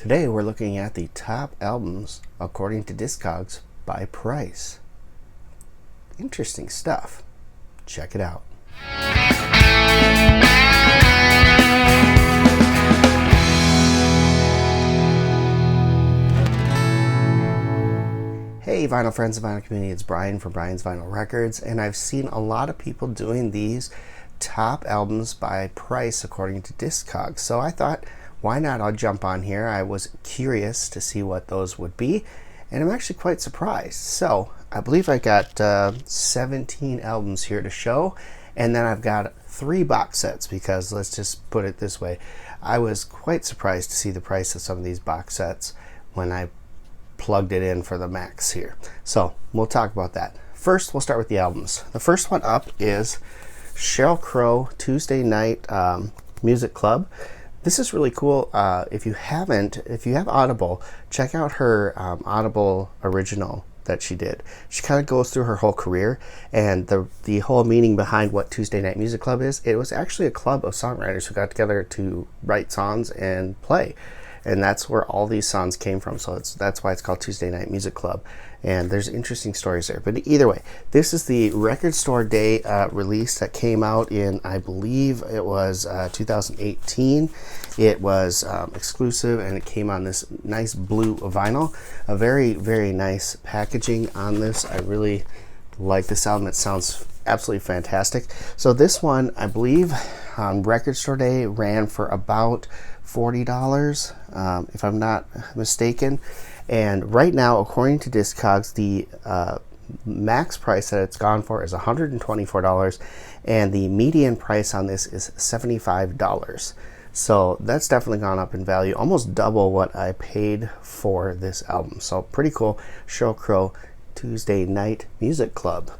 Today we're looking at the top albums according to Discogs by price. Interesting stuff. Check it out. Hey vinyl friends and vinyl community, it's Brian from Brian's Vinyl Records, and I've seen a lot of people doing these top albums by price according to Discogs. So I thought, why not? I'll jump on here. I was curious to see what those would be, and I'm actually quite surprised. So I believe I got 17 albums here to show, and then I've got 3 box sets because, let's just put it this way, I was quite surprised to see the price of some of these box sets when I plugged it in for the max here. So we'll talk about that. First, we'll start with the albums. The first one up is Sheryl Tuesday Night Music Club. This is really cool. If you have Audible, check out her Audible original that she did. She kind of goes through her whole career and the whole meaning behind what Tuesday Night Music Club is. It was actually a club of songwriters who got together to write songs and play. And that's where all these songs came from. So that's why it's called Tuesday Night Music Club. And there's interesting stories there. But either way, this is the Record Store Day release that came out in, I believe it was 2018. It was exclusive, and it came on this nice blue vinyl. A very, very nice packaging on this. I really like this album. It sounds absolutely fantastic. So this one, I believe, on Record Store Day ran for about $40, if I'm not mistaken. And right now, according to Discogs, the max price that it's gone for is $124, and the median price on this is $75. So that's definitely gone up in value, almost double what I paid for this album. So pretty cool. Sheryl Tuesday Night Music Club.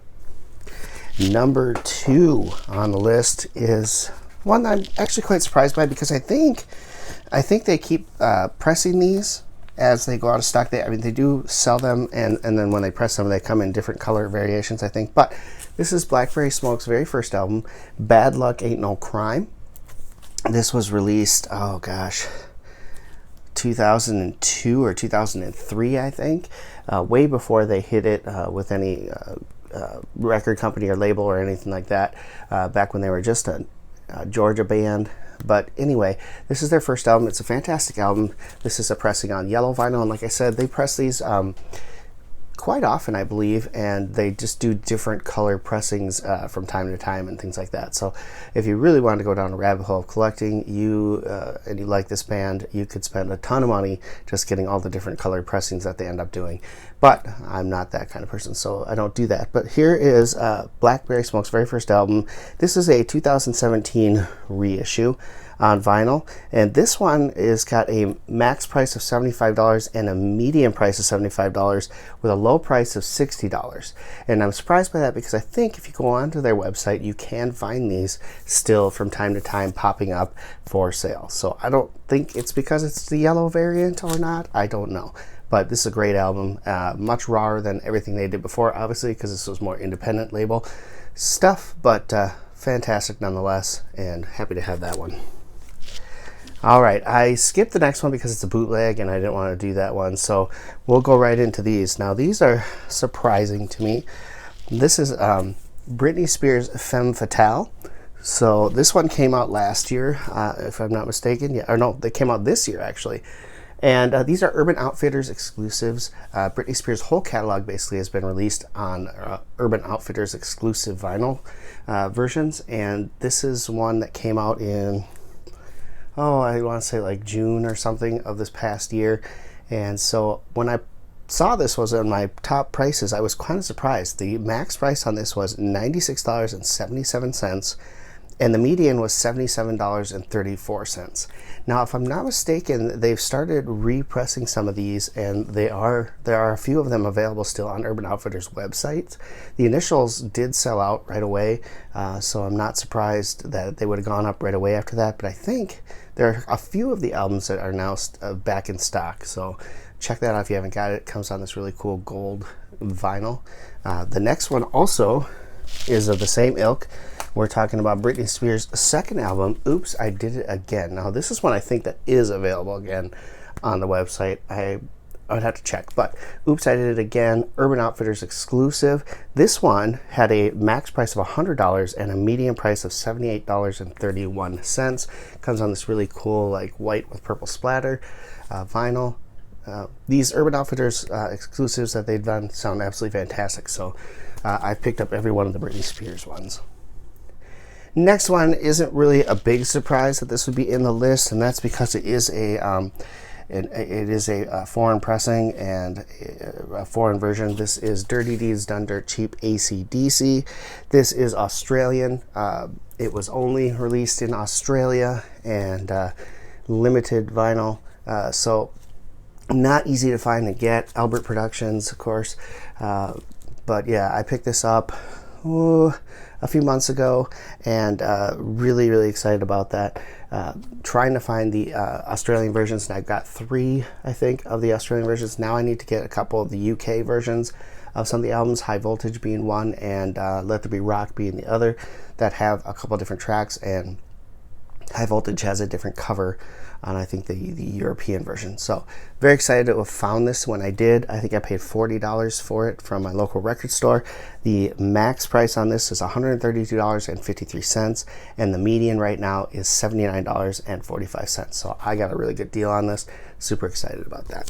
Number 2 on the list is one that I'm actually quite surprised by, because I think they keep pressing these as they go out of stock. They do sell them, and then when they press them, they come in different color variations, I think. But this is Blackberry Smoke's very first album, Bad Luck Ain't No Crime. This was released, 2002 or 2003, I think, way before they hit it with any record company or label or anything like that, back when they were just a Georgia band. But anyway, this is their first album. It's a fantastic album. This is a pressing on yellow vinyl, and like I said, they press these quite often, I believe, and they just do different color pressings from time to time and things like that. So if you really wanted to go down a rabbit hole of collecting, and you like this band, you could spend a ton of money just getting all the different colored pressings that they end up doing. But I'm not that kind of person, so I don't do that. But here is Blackberry Smoke's very first album. This is a 2017 reissue on vinyl, and this one is got a max price of $75 and a median price of $75 with a low price of $60. And I'm surprised by that, because I think if you go onto their website, you can find these still from time to time popping up for sale. So I don't think it's because it's the yellow variant or not. I don't know. But this is a great album, much rawer than everything they did before, obviously, because this was more independent label stuff, but fantastic nonetheless, and happy to have that one. All right, I skipped the next one because it's a bootleg and I didn't want to do that one, so we'll go right into these. Now, these are surprising to me. This is Britney Spears' Femme Fatale. So this one came out last year, if I'm not mistaken. Yeah, or no, they came out this year, actually. And these are Urban Outfitters exclusives. Britney Spears' whole catalog basically has been released on Urban Outfitters exclusive vinyl versions. And this is one that came out in, I want to say like June or something of this past year. And so when I saw this was on my top prices, I was kind of surprised. The max price on this was $96.77. And the median was $77.34. Now, if I'm not mistaken, they've started repressing some of these, and there are a few of them available still on Urban Outfitters' website. The initials did sell out right away, so I'm not surprised that they would have gone up right away after that. But I think there are a few of the albums that are now back in stock, so check that out if you haven't got it. It comes on this really cool gold vinyl. The next one also is of the same ilk. We're talking about Britney Spears' second album, Oops, I Did It Again. Now, this is one I think that is available again on the website. I would have to check, but oops, I did it again. Urban Outfitters exclusive. This one had a max price of $100 and a median price of $78.31. Comes on this really cool, like, white with purple splatter vinyl. These Urban Outfitters exclusives that they've done sound absolutely fantastic, so I picked up every one of the Britney Spears ones. Next one isn't really a big surprise that this would be in the list, and that's because it is a foreign pressing and a foreign version. This is Dirty Deeds Done Dirt Cheap AC/DC. This is Australian. It was only released in Australia and limited vinyl, so not easy to find and get. Albert Productions, of course, but yeah, I picked this up a few months ago, and really excited about that. Trying to find the Australian versions, and I've got 3, I think, of the Australian versions. Now I need to get a couple of the UK versions of some of the albums, High Voltage being one, and Let There Be Rock being the other, that have a couple of different tracks, and High Voltage has a different cover on, I think, the European version. So very excited to have found this. When I did, I think I paid $40 for it from my local record store. The max price on this is $132.53, and the median right now is $79.45. So I got a really good deal on this. Super excited about that.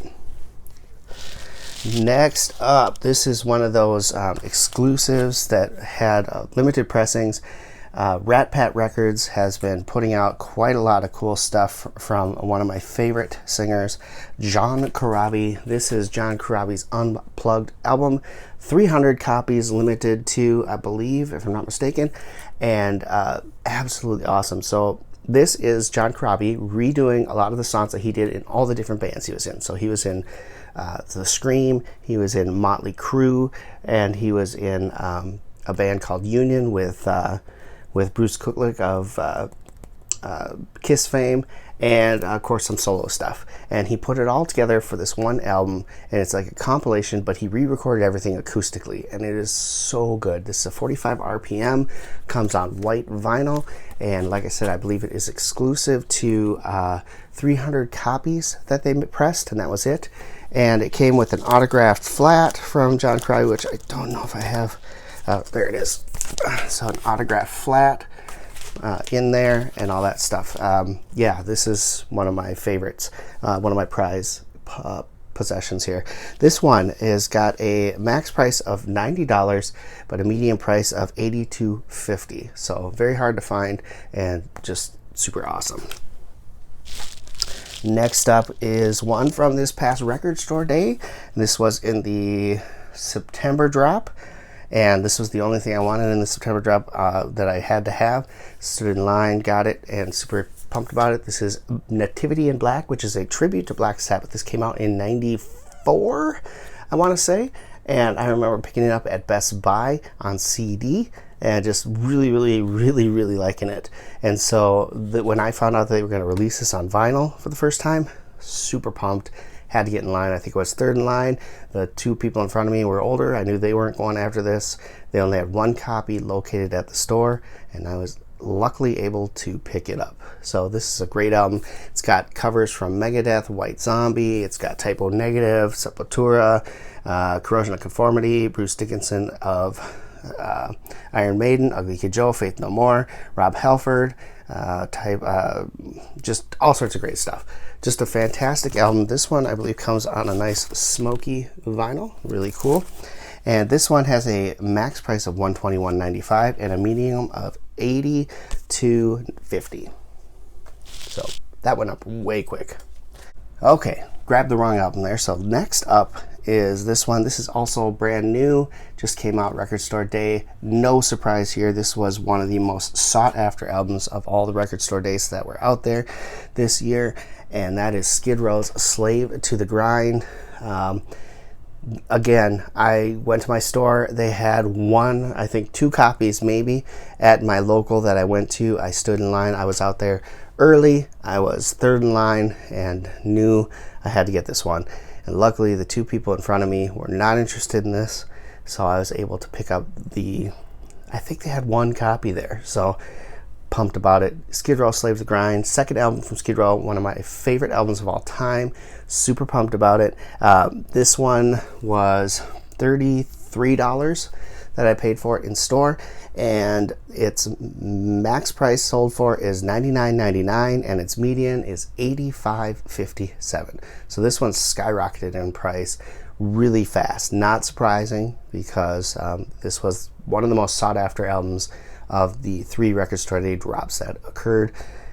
Next up, this is one of those exclusives that had limited pressings. Rat Pat Records has been putting out quite a lot of cool stuff from one of my favorite singers, John Krabi. This is John Krabi's Unplugged album. 300 copies limited to, I believe, if I'm not mistaken, and absolutely awesome. So this is John Krabi redoing a lot of the songs that he did in all the different bands he was in. So he was in The Scream, he was in Motley Crue, and he was in a band called Union with Bruce Kulick of Kiss fame, and of course some solo stuff. And he put it all together for this one album, and it's like a compilation, but he re-recorded everything acoustically, and it is so good. This is a 45 RPM, comes on white vinyl, and like I said, I believe it is exclusive to 300 copies that they pressed, and that was it. And it came with an autographed flat from John Krabi, which I don't know if I have. There it is. So an autographed flat in there and all that stuff. Yeah, this is one of my favorites, one of my prize possessions here. This one has got a max price of $90, but a median price of $82.50. So very hard to find and just super awesome. Next up is one from this past record store day. This was in the September drop, and this was the only thing I wanted in the September drop that I had to have. Stood in line, got it, and super pumped about it. This is Nativity in Black, which is a tribute to Black Sabbath. This came out in '94, I want to say, and I remember picking it up at Best Buy on CD and just really liking it. And so when I found out they were going to release this on vinyl for the first time, super pumped. Had to get in line. I think I was third in line. The two people in front of me were older. I knew they weren't going after this. They only had one copy located at the store, and I was luckily able to pick it up. So this is a great album. It's got covers from Megadeth, White Zombie. It's got Typo Negative, Sepultura, Corrosion of Conformity, Bruce Dickinson of Iron Maiden, Ugly Kid Joe, Faith No More, Rob Halford, just all sorts of great stuff. Just a fantastic album. This one, I believe, comes on a nice smoky vinyl. Really cool. And this one has a max price of $121.95 and a medium of $82.50. So that went up way quick. Okay, grabbed the wrong album there. So next up is this one. This is also brand new. Just came out record store day. No surprise here. This was one of the most sought after albums of all the record store days that were out there this year. And that is Skid Row's Slave to the Grind. Again, I went to my store. They had one, I think 2 copies maybe at my local that I went to. I stood in line. I was out there early. I was third in line and knew I had to get this one. And luckily, the 2 people in front of me were not interested in this, so I was able to pick up I think they had 1 copy there. So pumped about it. Skid Row, Slave to the Grind, second album from Skid Row, one of my favorite albums of all time. Super pumped about it. This one was $33 that I paid for it in store, and its max price sold for is $99.99, and its median is $85.57. So this one skyrocketed in price really fast. Not surprising, because this was one of the most sought after albums of the 3 Record Store Day drops that occurred,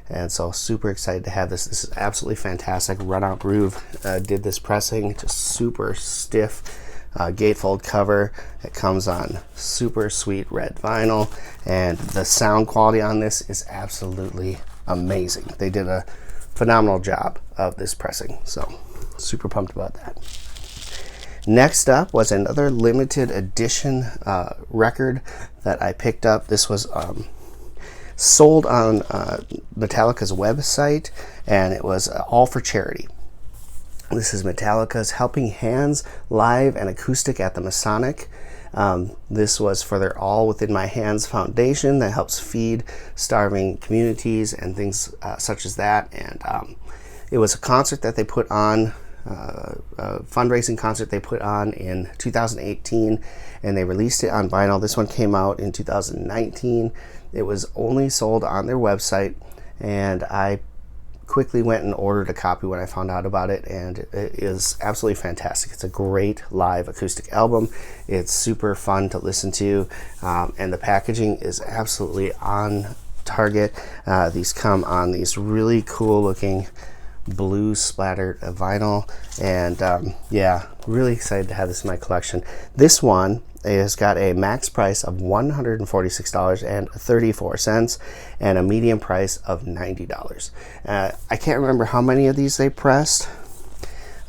and so super excited to have this. This is absolutely fantastic. Run Out Groove did this pressing, just super stiff gatefold cover. It comes on super sweet red vinyl, and the sound quality on this is absolutely amazing. They did a phenomenal job of this pressing, so super pumped about that. Next up was another limited edition record that I picked up. This was sold on Metallica's website, and it was all for charity. This is Metallica's Helping Hands Live and Acoustic at the Masonic. This was for their All Within My Hands Foundation that helps feed starving communities and things such as that. And it was a concert that they put on, a fundraising concert they put on in 2018, and they released it on vinyl. This one came out in 2019. It was only sold on their website, and I quickly went and ordered a copy when I found out about it, and it is absolutely fantastic. It's a great live acoustic album. It's super fun to listen to, and the packaging is absolutely on target. These come on these really cool looking blue splattered vinyl, and yeah, really excited to have this in my collection. This one has got a max price of $146.34 and a median price of $90. I can't remember how many of these they pressed.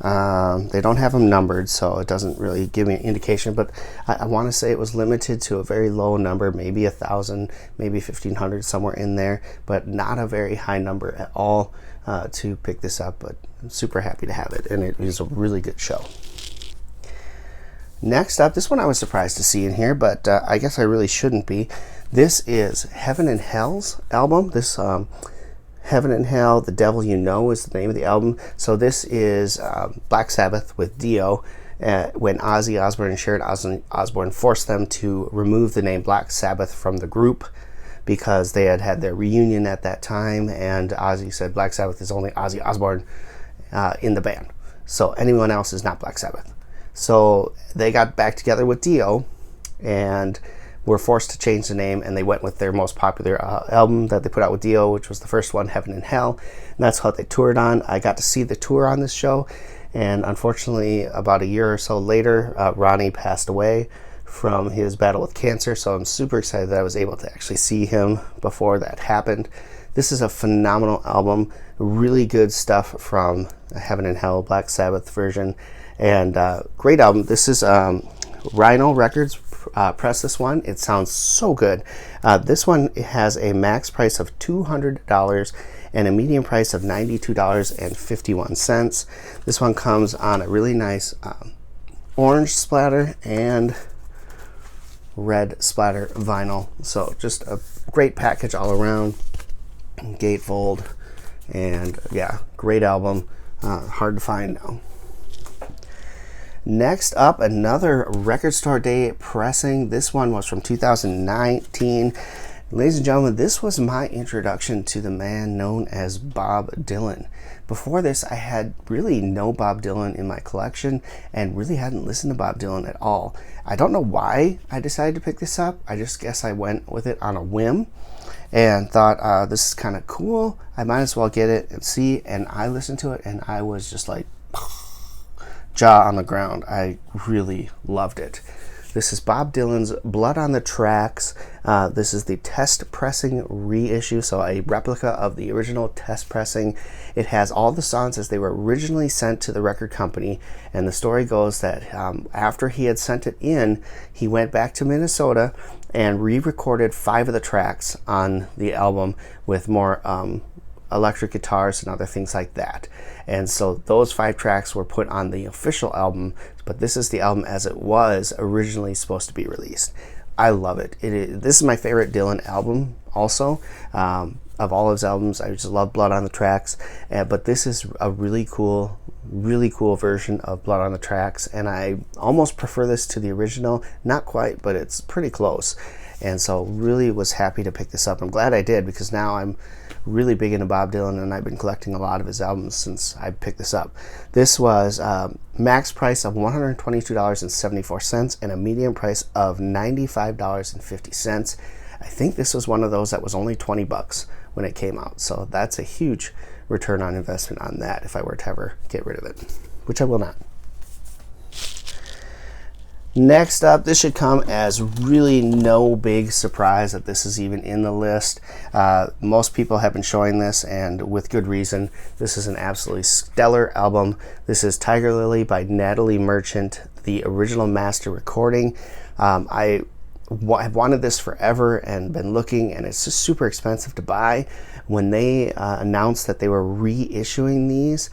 They don't have them numbered, so it doesn't really give me an indication, but I want to say it was limited to a very low number, maybe 1,000, maybe 1,500, somewhere in there, but not a very high number at all to pick this up. But I'm super happy to have it, and it is a really good show. Next up, this one I was surprised to see in here, but I guess I really shouldn't be. This is Heaven and Hell's album. This Heaven and Hell, The Devil You Know is the name of the album. So this is Black Sabbath with Dio, when Ozzy Osbourne and Sheryl Osbourne forced them to remove the name Black Sabbath from the group because they had had their reunion at that time, and Ozzy said Black Sabbath is only Ozzy Osbourne in the band. So anyone else is not Black Sabbath. So they got back together with Dio and were forced to change the name, and they went with their most popular album that they put out with Dio, which was the first one, Heaven and Hell, and that's what they toured on. I got to see the tour on this show, and unfortunately about a year or so later, Ronnie passed away from his battle with cancer, so I'm super excited that I was able to actually see him before that happened. This is a phenomenal album, really good stuff from Heaven and Hell, Black Sabbath version, and great album. This is Rhino Records pressed this one. It sounds so good. This one has a max price of $200 and a median price of $92.51. This one comes on a really nice orange splatter and red splatter vinyl. So just a great package all around. Gatefold, and yeah, great album. Hard to find now. Next up, another Record Store Day pressing. This one was from 2019. Ladies and gentlemen, this was my introduction to the man known as Bob Dylan. Before this, I had really no Bob Dylan in my collection and really hadn't listened to Bob Dylan at all. I don't know why I decided to pick this up. I just guess I went with it on a whim and thought, this is kind of cool. I might as well get it and see. And I listened to it, and I was just like jaw on the ground. I really loved it. This is Bob Dylan's Blood on the Tracks. This is the test pressing reissue, so a replica of the original test pressing. It has all the songs as they were originally sent to the record company, and the story goes that after he had sent it in, he went back to Minnesota and re-recorded 5 of the tracks on the album with more electric guitars and other things like that. And so those 5 tracks were put on the official album, but this is the album as it was originally supposed to be released. I love it. This is my favorite Dylan album also. Of all his albums, I just love Blood on the Tracks, but this is a really cool version of Blood on the Tracks, and I almost prefer this to the original. Not quite, but it's pretty close. And so really was happy to pick this up. I'm glad I did, because now I'm really big into Bob Dylan, and I've been collecting a lot of his albums since I picked this up. This was max price of $122.74 and a medium price of $95.50. I think this was one of those that was only 20 bucks when it came out. So that's a huge return on investment on that if I were to ever get rid of it, which I will not. Next up, this should come as really no big surprise that this is even in the list. Most people have been showing this, and with good reason. This is an absolutely stellar album. This is Tiger Lily by Natalie Merchant, the original master recording. I've wanted this forever and been looking, and it's just super expensive to buy. When they announced that they were reissuing these,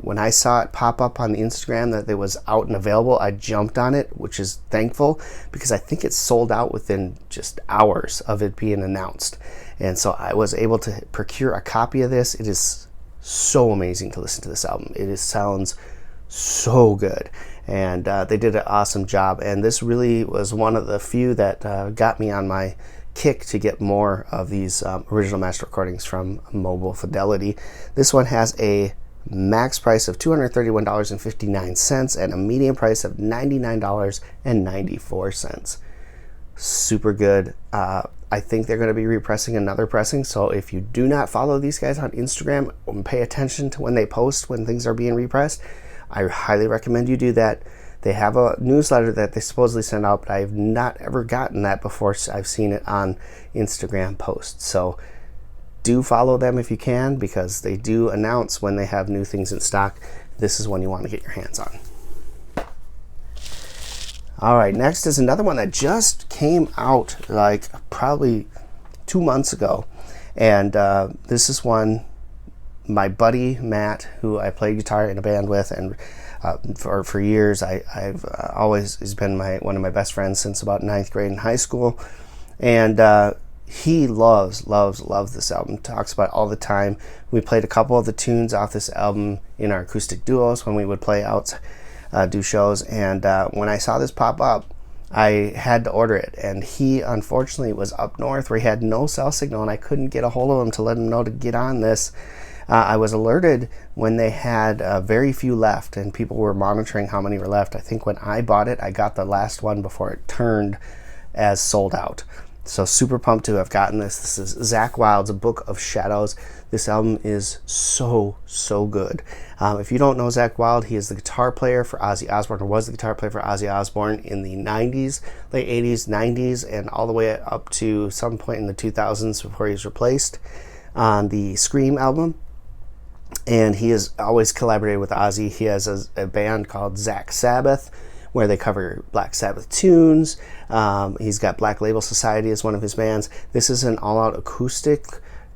when I saw it pop up on the Instagram that it was out and available, I jumped on it, which is thankful, because I think it's sold out within just hours of it being announced. And so I was able to procure a copy of this. It is so amazing to listen to this album. It sounds so good, and they did an awesome job. And this really was one of the few that got me on my kick to get more of these original master recordings from Mobile Fidelity. This one has a max price of $231.59 and a medium price of $99.94. Super good. I think they're going to be repressing another pressing, so if you do not follow these guys on Instagram and pay attention to when they post when things are being repressed, I highly recommend you do that. They have a newsletter that they supposedly send out, but I've not ever gotten that before. I've seen it on Instagram posts. So do follow them if you can, because they do announce when they have new things in stock. This is one you want to get your hands on. All right, next is another one that just came out like probably 2 months ago. And this is one my buddy Matt, who I played guitar in a band with, and for years I've always has been one of my best friends since about 9th grade in high school. And he loves this album, talks about it all the time. We played a couple of the tunes off this album in our acoustic duos when we would play out, do shows. And when I saw this pop up, I had to order it. And he unfortunately was up north where he had no cell signal, and I couldn't get a hold of him to let him know to get on this. I was alerted when they had very few left, and people were monitoring how many were left. I think when I bought it, I got the last one before it turned as sold out. So super pumped to have gotten this. This is Zac Wilds, A Book of Shadows. This album is so good. If you don't know Zac Wild, he is the guitar player for Ozzy Osbourne, or was the guitar player for Ozzy Osbourne in the 90s, late 80s, 90s, and all the way up to some point in the 2000s before he was replaced on the Scream album. And he has always collaborated with Ozzy. He has a band called Zac Sabbath, where they cover Black Sabbath tunes. He's got Black Label Society as one of his bands. This is an all-out acoustic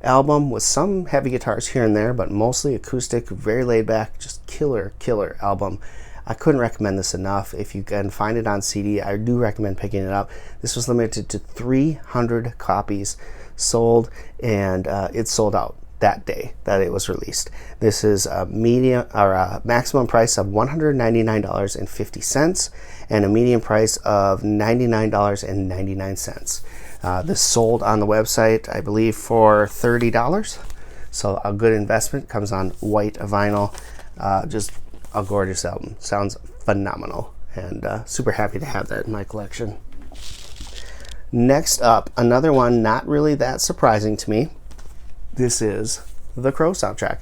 album with some heavy guitars here and there, but mostly acoustic, very laid back, just killer album. I couldn't recommend this enough. If you can find it on CD, I do recommend picking it up. This was limited to 300 copies sold, and it sold out that day that it was released. This is a maximum price of $199.50 and a medium price of $99.99. This sold on the website, I believe, for $30. So a good investment. Comes on white vinyl. Just a gorgeous album. Sounds phenomenal, and super happy to have that in my collection. Next up, another one not really that surprising to me. This is the Crow soundtrack.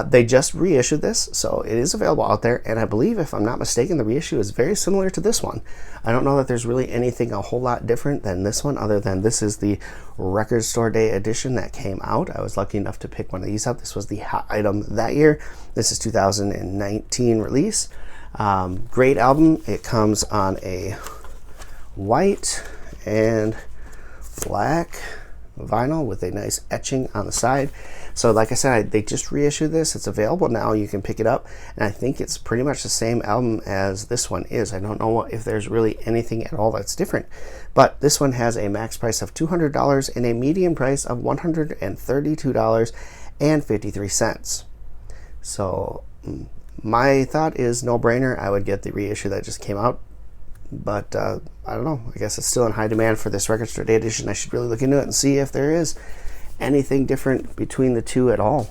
They just reissued this, so it is available out there, and I believe, if I'm not mistaken, the reissue is very similar to this one. I don't know that there's really anything a whole lot different than this one, other than this is the Record Store Day edition that came out. I was lucky enough to pick one of these up. This was the hot item that year. This is 2019 release. Great album. It comes on a white and black vinyl with a nice etching on the side. So like I said, they just reissued this. It's available now. You can pick it up, and I think it's pretty much the same album as this one is. I don't know if there's really anything at all that's different, but this one has a max price of $200 and a median price of $132.53. So my thought is no brainer. I would get the reissue that just came out, but I don't know. I guess it's still in high demand for this Record Store Day edition. I should really look into it and see if there is anything different between the two at all.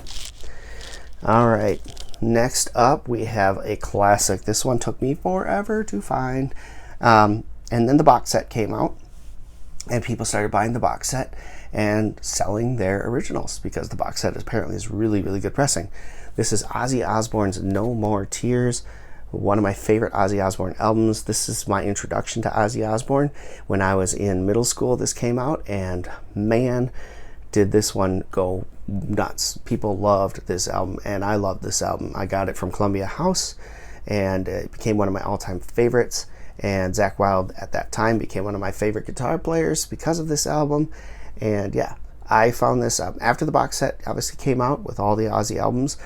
All right, next up we have a classic. This one took me forever to find, and then the box set came out, and people started buying the box set and selling their originals because the box set apparently is really, really good pressing. This is Ozzy Osbourne's No More Tears, one of my favorite Ozzy Osbourne albums. This is my introduction to Ozzy Osbourne. When I was in middle school, this came out, and man, did this one go nuts. People loved this album, and I loved this album. I got it from Columbia House, and it became one of my all-time favorites. And Zac Wilds at that time became one of my favorite guitar players because of this album. And yeah, I found this after the box set obviously came out with all the Ozzy albums.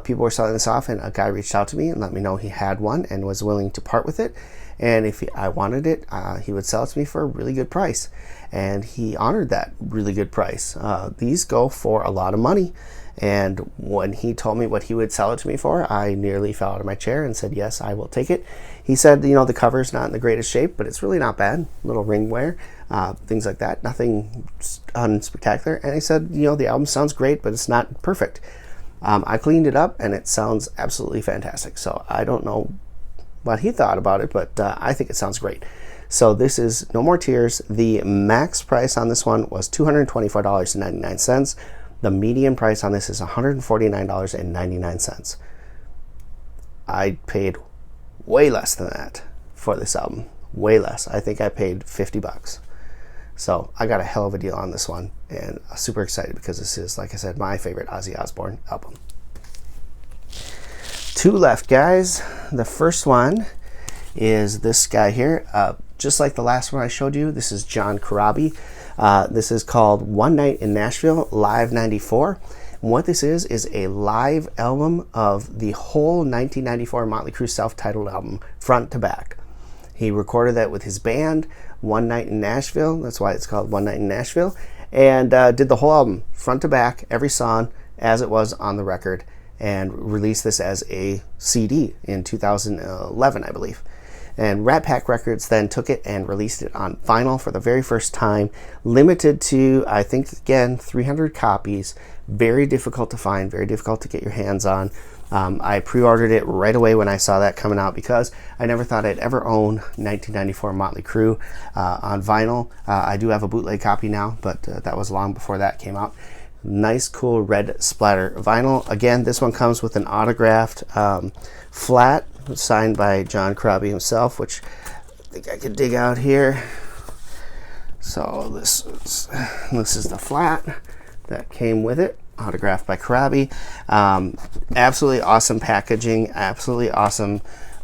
People were selling this off, and a guy reached out to me and let me know he had one and was willing to part with it. And if I wanted it, he would sell it to me for a really good price. And he honored that really good price. These go for a lot of money. And when he told me what he would sell it to me for, I nearly fell out of my chair and said, yes, I will take it. He said, the cover's not in the greatest shape, but it's really not bad. Little ring wear, things like that. Nothing unspectacular. And he said, the album sounds great, but it's not perfect. I cleaned it up, and it sounds absolutely fantastic. So I don't know what he thought about it, but I think it sounds great. So this is No More Tears. The max price on this one was $224.99. The median price on this is $149.99. I paid way less than that for this album. Way less. I think I paid $50. So I got a hell of a deal on this one, and I'm super excited because this is, like I said, my favorite Ozzy Osbourne album. Two left, guys. The first one is this guy here. Just like the last one I showed you, this is John Krabi. This is called One Night in Nashville, Live 94. And what this is a live album of the whole 1994 Motley Crue self-titled album, front to back. He recorded that with his band, One Night in Nashville. That's why it's called One Night in Nashville. And did the whole album, front to back, every song as it was on the record, and released this as a CD in 2011, I believe. And Rat Pack Records then took it and released it on vinyl for the very first time, limited to, I think, again, 300 copies. Very difficult to find, very difficult to get your hands on. I pre-ordered it right away when I saw that coming out because I never thought I'd ever own 1994 Motley Crue on vinyl. I do have a bootleg copy now, but that was long before that came out. Nice, cool red splatter vinyl. Again, this one comes with an autographed flat signed by John Krabi himself, which I think I could dig out here. So this is the flat that came with it, autographed by Krabi. Absolutely awesome packaging, absolutely awesome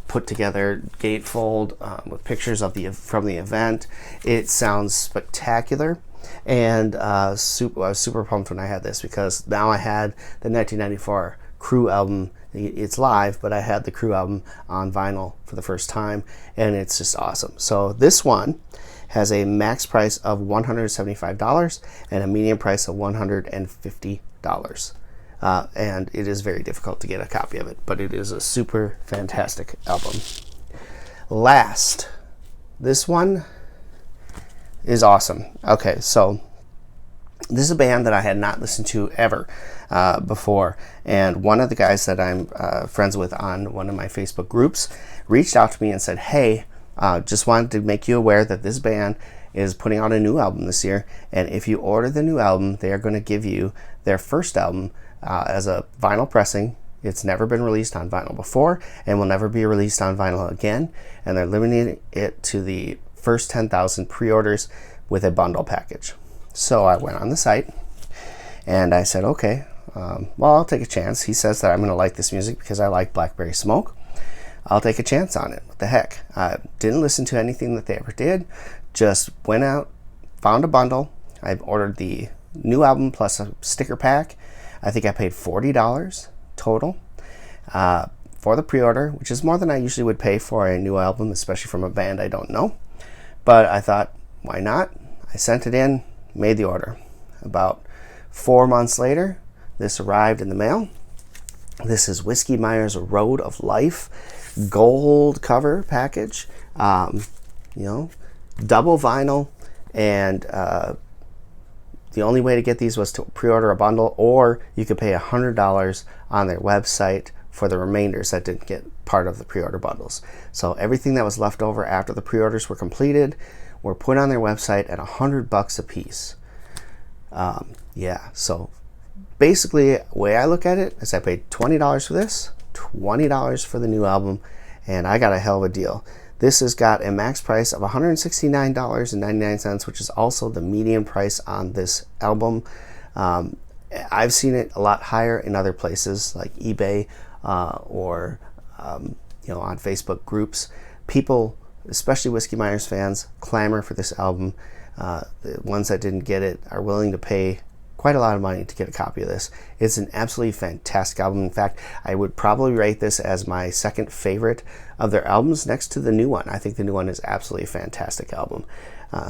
put together gatefold with pictures of from the event. It sounds spectacular, and I was super pumped when I had this because now I had the 1994 Crue album. It's live, but I had the Crue album on vinyl for the first time, and it's just awesome. So this one has a max price of $175 and a median price of $150. And it is very difficult to get a copy of it, but it is a super fantastic album. Last, this one is awesome. Okay, so this is a band that I had not listened to ever before, and one of the guys that I'm friends with on one of my Facebook groups reached out to me and said, hey, just wanted to make you aware that this band is putting out a new album this year, and if you order the new album, they are going to give you their first album as a vinyl pressing. It's never been released on vinyl before and will never be released on vinyl again, and they're limiting it to the first 10,000 pre-orders with a bundle package. So I went on the site and I said, okay, well, I'll take a chance. He says that I'm going to like this music because I like Blackberry Smoke. I'll take a chance on it. What the heck? I didn't listen to anything that they ever did. Just went out, found a bundle, I've ordered the new album plus a sticker pack. I think I paid $40 total for the pre-order, which is more than I usually would pay for a new album, especially from a band I don't know. But I thought, why not? I sent it in, made the order. About 4 months later, this arrived in the mail. This is Whiskey Meyers' Road of Life gold cover package. Double vinyl, and the only way to get these was to pre-order a bundle, or you could pay $100 on their website for the remainders that didn't get part of the pre-order bundles. So everything that was left over after the pre-orders were completed were put on their website at $100 a piece. So basically, the way I look at it is I paid $20 for this, $20 for the new album, and I got a hell of a deal. This has got a max price of $169.99, which is also the median price on this album. I've seen it a lot higher in other places like eBay or on Facebook groups. People, especially Whiskey Meyers fans, clamor for this album. The ones that didn't get it are willing to pay quite a lot of money to get a copy of this. It's an absolutely fantastic album. In fact, I would probably rate this as my second favorite of their albums, next to the new one. I think the new one is absolutely a fantastic album.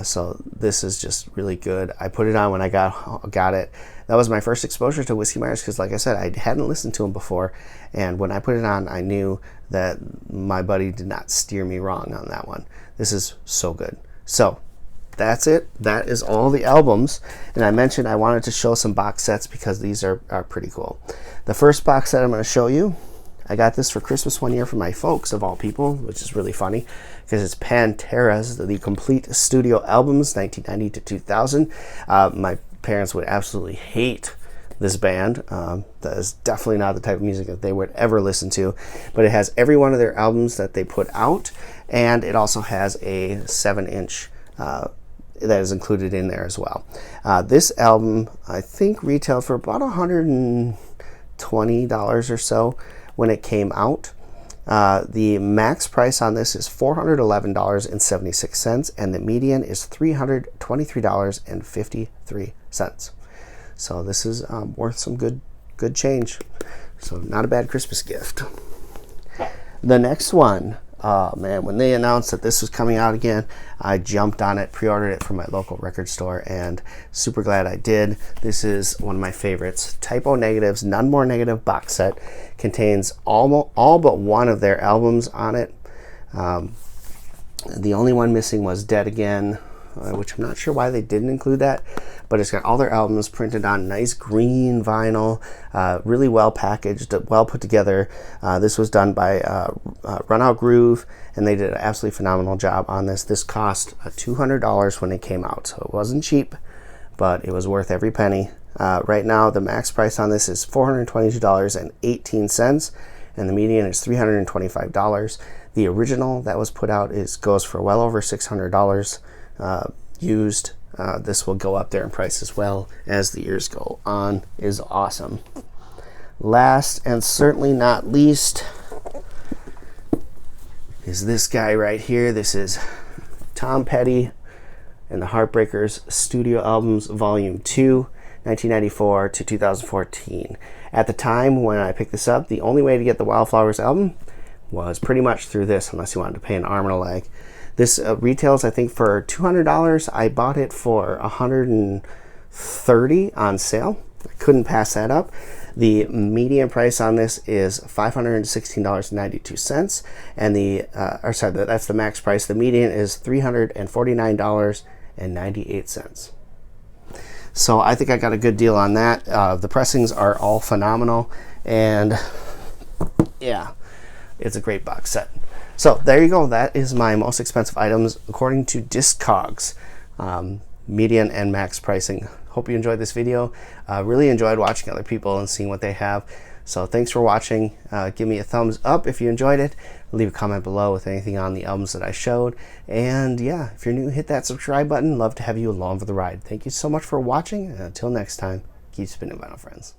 So this is just really good. I put it on when I got it. That was my first exposure to Whiskey Meyers because, like I said, I hadn't listened to him before. And when I put it on, I knew that my buddy did not steer me wrong on that one. This is so good. So that's it. That is all the albums. And I mentioned I wanted to show some box sets because these are pretty cool. The first box set I'm going to show you, I got this for Christmas one year from my folks, of all people, which is really funny because it's Panteras, the complete studio albums, 1990 to 2000. My parents would absolutely hate this band. That is definitely not the type of music that they would ever listen to, but it has every one of their albums that they put out, and it also has a 7-inch that is included in there as well. This album, I think, retailed for about $120 or so when it came out. The max price on this is $411.76, and the median is $323.53. So this is worth some good change. So not a bad Christmas gift. The next one, oh man, when they announced that this was coming out again, I jumped on it, pre-ordered it from my local record store, and super glad I did. This is one of my favorites. Typo Negative's None More Negative box set contains all but one of their albums on it. The only one missing was Dead Again, which I'm not sure why they didn't include that, but it's got all their albums printed on nice green vinyl, really well packaged, well put together. This was done by Run Out Groove, and they did an absolutely phenomenal job on this. This cost $200 when it came out, so it wasn't cheap, but it was worth every penny. Right now, the max price on this is $422.18, and the median is $325. The original that was put out goes for well over $600 used. This will go up there in price as well as the years go on. Is awesome. Last and certainly not least is this guy right here. This is Tom Petty and the Heartbreakers Studio Albums Volume 2, 1994 to 2014. At the time when I picked this up, the only way to get the Wildflowers album was pretty much through this, unless you wanted to pay an arm and a leg. This retails, I think, for $200. I bought it for $130 on sale. I couldn't pass that up. The median price on this is $516.92, and that's the max price. The median is $349.98. So I think I got a good deal on that. The pressings are all phenomenal, and yeah, it's a great box set. So there you go. That is my most expensive items according to Discogs, median and max pricing. Hope you enjoyed this video. Really enjoyed watching other people and seeing what they have. So thanks for watching. Give me a thumbs up if you enjoyed it. Leave a comment below with anything on the albums that I showed. And yeah, if you're new, hit that subscribe button. Love to have you along for the ride. Thank you so much for watching. And until next time, keep spinning vinyl, friends.